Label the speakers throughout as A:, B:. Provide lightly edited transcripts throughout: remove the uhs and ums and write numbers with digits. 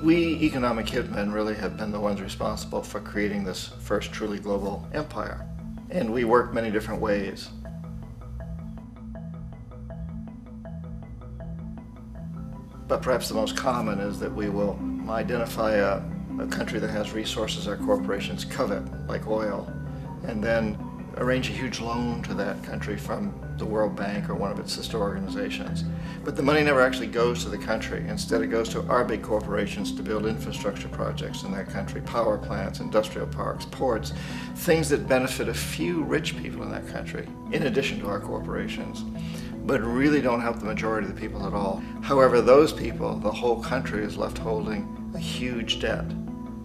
A: We economic hitmen really have been the ones responsible for creating this first truly global empire. And we work many different ways. But perhaps the most common is that we will identify a country that has resources our corporations covet, like oil, and then arrange a huge loan to that country from the World Bank or one of its sister organizations. But the money never actually goes to the country. Instead, it goes to our big corporations to build infrastructure projects in that country, power plants, industrial parks, ports, things that benefit a few rich people in that country, in addition to our corporations, but really don't help the majority of the people at all. However, those people, the whole country, is left holding a huge debt.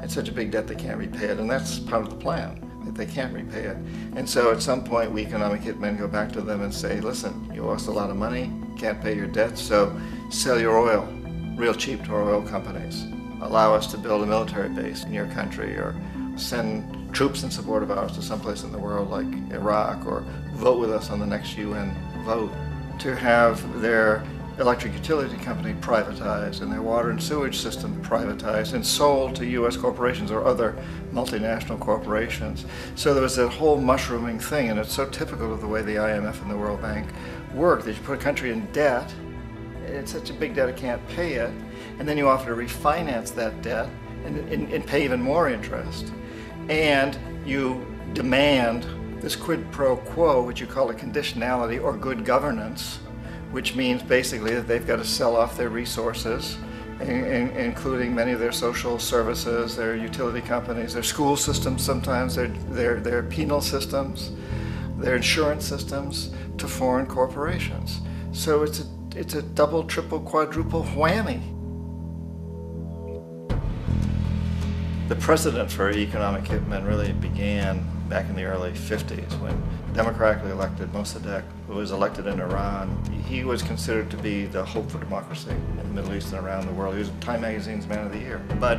A: It's such a big debt they can't repay it, and that's part of the plan, that they can't repay it. And so at some point, we economic hitmen go back to them and say, listen, you owe us a lot of money, can't pay your debt, so sell your oil real cheap to our oil companies. Allow us to build a military base in your country, or send troops in support of ours to someplace in the world like Iraq, or vote with us on the next UN vote. To have their electric utility company privatized and their water and sewage system privatized and sold to U.S. corporations or other multinational corporations. So there was that whole mushrooming thing, and it's so typical of the way the IMF and the World Bank work, that you put a country in debt, it's such a big debt it can't pay it, and then you offer to refinance that debt and pay even more interest. And you demand this quid pro quo, which you call a conditionality or good governance, which means basically that they've got to sell off their resources, including many of their social services, their utility companies, their school systems sometimes, their penal systems, their insurance systems, to foreign corporations. So it's a double, triple, quadruple whammy. The precedent for economic hitmen really began back in the early 50s when democratically elected Mossadegh, who was elected in Iran, he was considered to be the hope for democracy in the Middle East and around the world. He was Time Magazine's Man of the Year. But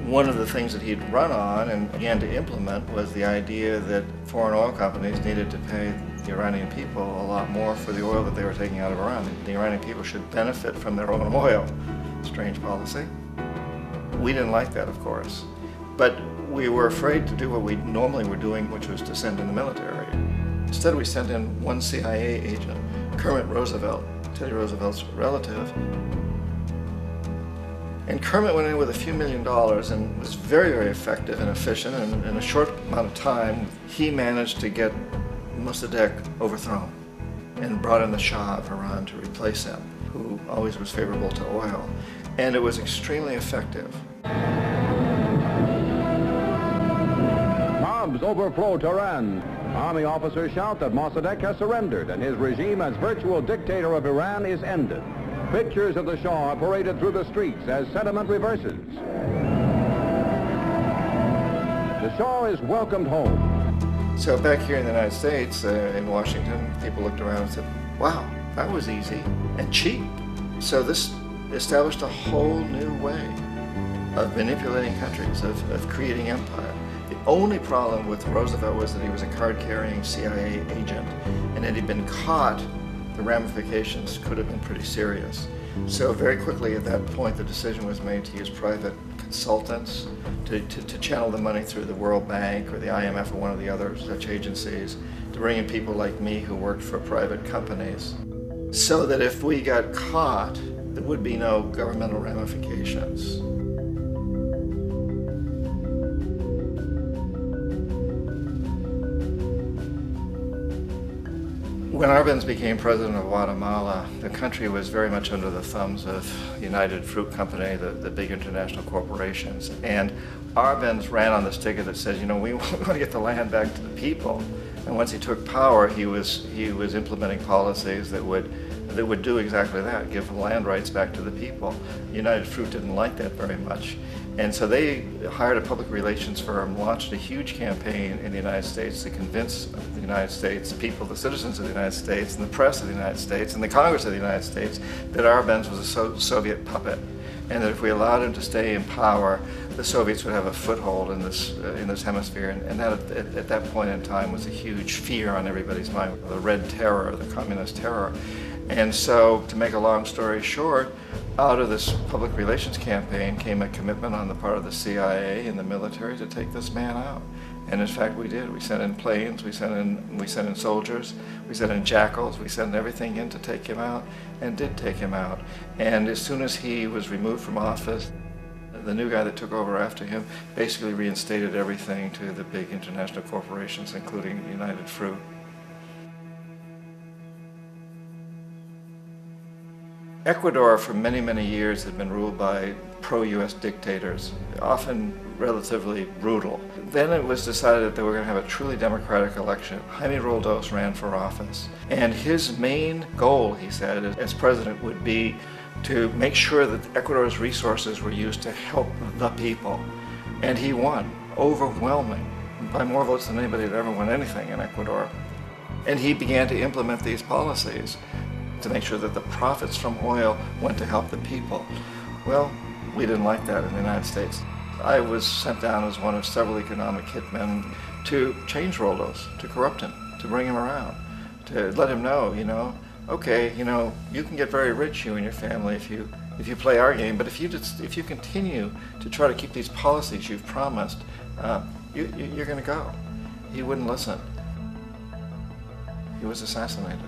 A: one of the things that he'd run on and began to implement was the idea that foreign oil companies needed to pay the Iranian people a lot more for the oil that they were taking out of Iran. The Iranian people should benefit from their own oil. Strange policy. We didn't like that, of course. But we were afraid to do what we normally were doing, which was to send in the military. Instead, we sent in one CIA agent, Kermit Roosevelt, Teddy Roosevelt's relative. And Kermit went in with a few $1 million and was very, very effective and efficient. And in a short amount of time, he managed to get Mossadegh overthrown and brought in the Shah of Iran to replace him, who always was favorable to oil. And it was extremely effective.
B: Mobs overflow Tehran. Army officers shout that Mossadegh has surrendered and his regime as virtual dictator of Iran is ended. Pictures of the Shah are paraded through the streets as sentiment reverses. The Shah is welcomed home.
A: So back here in the United States, in Washington, people looked around and said, wow, that was easy and cheap. So this established a whole new way of manipulating countries, of creating empire. The only problem with Roosevelt was that he was a card-carrying CIA agent, and had he been caught, the ramifications could have been pretty serious. So very quickly at that point, the decision was made to use private consultants to channel the money through the World Bank or the IMF or one of the other such agencies, to bring in people like me who worked for private companies, so that if we got caught, there would be no governmental ramifications. When Arbenz became president of Guatemala, the country was very much under the thumbs of United Fruit Company, the big international corporations. And Arbenz ran on this ticket that says, you know, we want to get the land back to the people. And once he took power, he was implementing policies that would do exactly that, give land rights back to the people. United Fruit didn't like that very much. And so they hired a public relations firm, launched a huge campaign in the United States to convince the United States people, the citizens of the United States, and the press of the United States, and the Congress of the United States, that Arbenz was a Soviet puppet, and that if we allowed him to stay in power, the Soviets would have a foothold in this hemisphere. And that at that point in time was a huge fear on everybody's mind, the Red Terror, the Communist Terror. And so, to make a long story short, out of this public relations campaign came a commitment on the part of the CIA and the military to take this man out. And in fact, we did. We sent in planes, we sent in soldiers, we sent in jackals, we sent everything in to take him out, and did take him out. And as soon as he was removed from office, the new guy that took over after him basically reinstated everything to the big international corporations, including United Fruit. Ecuador for many, many years had been ruled by pro-US dictators, often relatively brutal. Then it was decided that they were going to have a truly democratic election. Jaime Roldos ran for office, and his main goal, he said, as president would be to make sure that Ecuador's resources were used to help the people. And he won, overwhelming, by more votes than anybody had ever won anything in Ecuador. And he began to implement these policies to make sure that the profits from oil went to help the people. Well, we didn't like that in the United States. I was sent down as one of several economic hitmen to change Roldos, to corrupt him, to bring him around, to let him know, okay, you can get very rich, you and your family, if you play our game, but if you continue to try to keep these policies you've promised, you're going to go. He wouldn't listen. He was assassinated.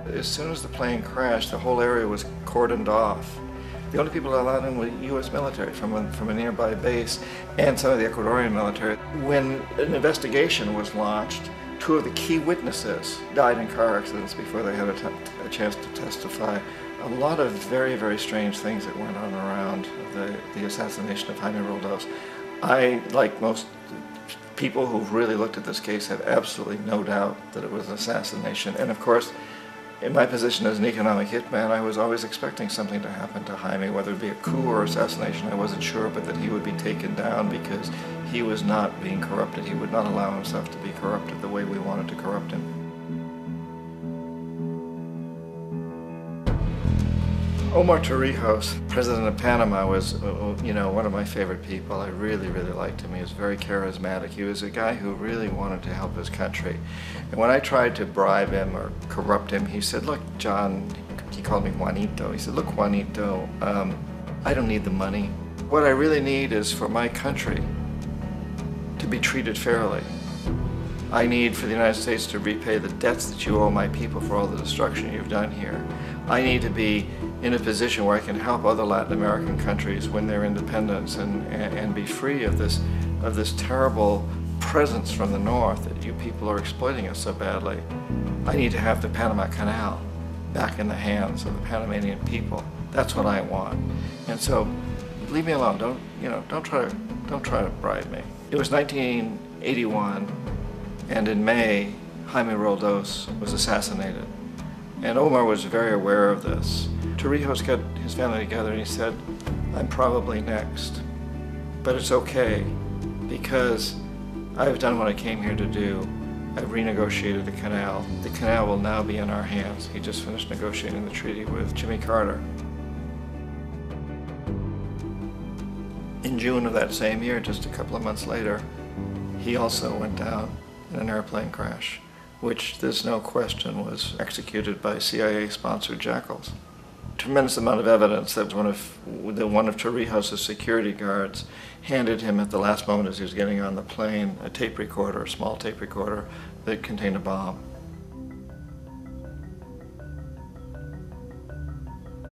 A: As soon as the plane crashed, the whole area was cordoned off. The only people allowed in were U.S. military from a nearby base and some of the Ecuadorian military. When an investigation was launched, two of the key witnesses died in car accidents before they had a chance to testify. A lot of very, very strange things that went on around the assassination of Jaime Roldos. I, like most people who've really looked at this case, have absolutely no doubt that it was an assassination. And of course, in my position as an economic hitman, I was always expecting something to happen to Jaime, whether it be a coup or assassination, I wasn't sure, but that he would be taken down because he was not being corrupted. He would not allow himself to be corrupted the way we wanted to corrupt him. Omar Torrijos, president of Panama, was one of my favorite people. I really, really liked him. He was very charismatic. He was a guy who really wanted to help his country. And when I tried to bribe him or corrupt him, he said, look, John, he called me Juanito. He said, look, Juanito, I don't need the money. What I really need is for my country to be treated fairly. I need for the United States to repay the debts that you owe my people for all the destruction you've done here. I need to be in a position where I can help other Latin American countries win their independence and be free of this terrible presence from the north that you people are exploiting us so badly. I need to have the Panama Canal back in the hands of the Panamanian people. That's what I want. And so, leave me alone. Don't try to bribe me. It was 1981, and in May, Jaime Roldos was assassinated. And Omar was very aware of this. Torrijos got his family together and he said, I'm probably next, but it's okay because I've done what I came here to do. I've renegotiated the canal. The canal will now be in our hands. He just finished negotiating the treaty with Jimmy Carter. In June of that same year, just a couple of months later, he also went down in an airplane crash, which there's no question was executed by CIA-sponsored jackals. Tremendous amount of evidence that one of Torrijos' security guards handed him at the last moment as he was getting on the plane a tape recorder, a small tape recorder that contained a bomb.